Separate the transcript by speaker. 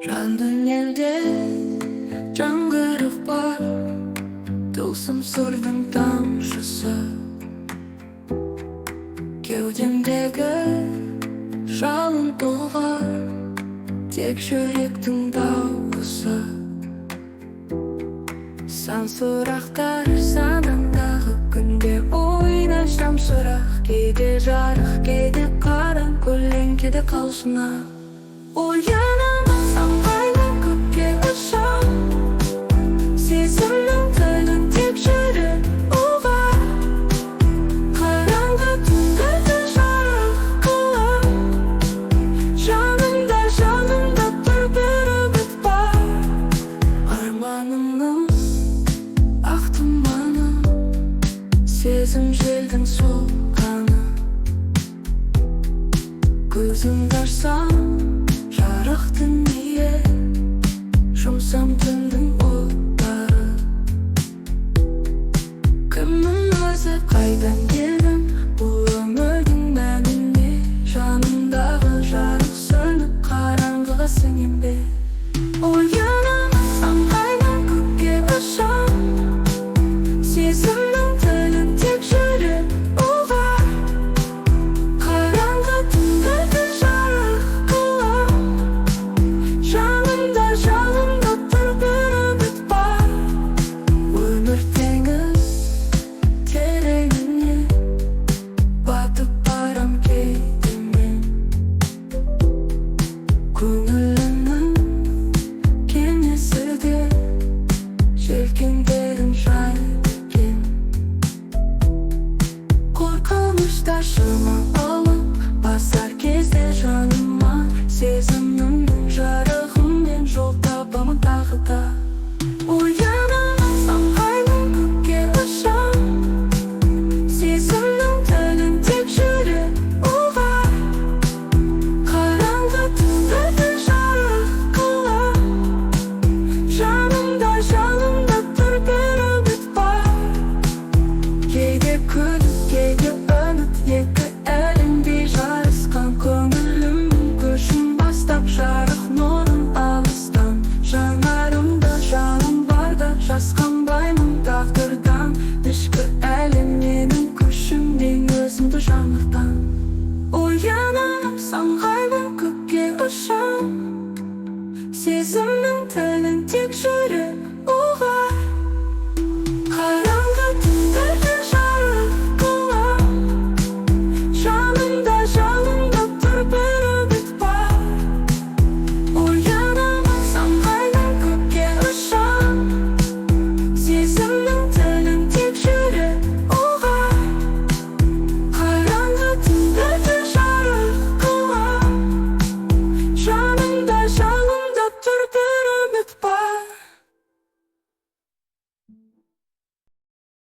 Speaker 1: Randın elde cangırıp var Tılsım sırrın tamşısı Kevdemdeki жалын толғар Тек жүректің дауысы Сан сұрақтар санамдағы күнде ойнашам сұрақ Кейде жарық, кейде қараң көлеңкеде қалшына Оянамын самғайлы көкке ұшам Сезімнің тілін тек жүрек ұғар Қараңғы түндерді жарық қылам Жанымда тұр бір үміт бар Арманымның ақ тұманы Сезім желдің соққаны Көзімді ашсам жарық дүние Жұмсам түндің оттары Кімнің өзі қайдан келдің бұл өмірдің мәніне Жанымдағы жарық сөніп қараңғыға сіңем бе Оянамын самғайдан көкке ұшам Сезімнің тілін тек жүрек ұғар Қараңғы түндерді жарық қылам Жанымда тұр бір үміт бар Өмір теңіз тереңіне Батып барам кейде мен Көңілімнің кемесі де Желкендерін жайылген Қорқыныштар шырма алып Басар кезде жаныма Сезімнің жарығымен жол табамын тағы да Оянамын самғайлы көкке ұшам Сезімнің тілін тек жүрек ұғар Қараңғы түндерді жарық қылам Жанымда тұр бір үміт бар Кейде күліп, кейде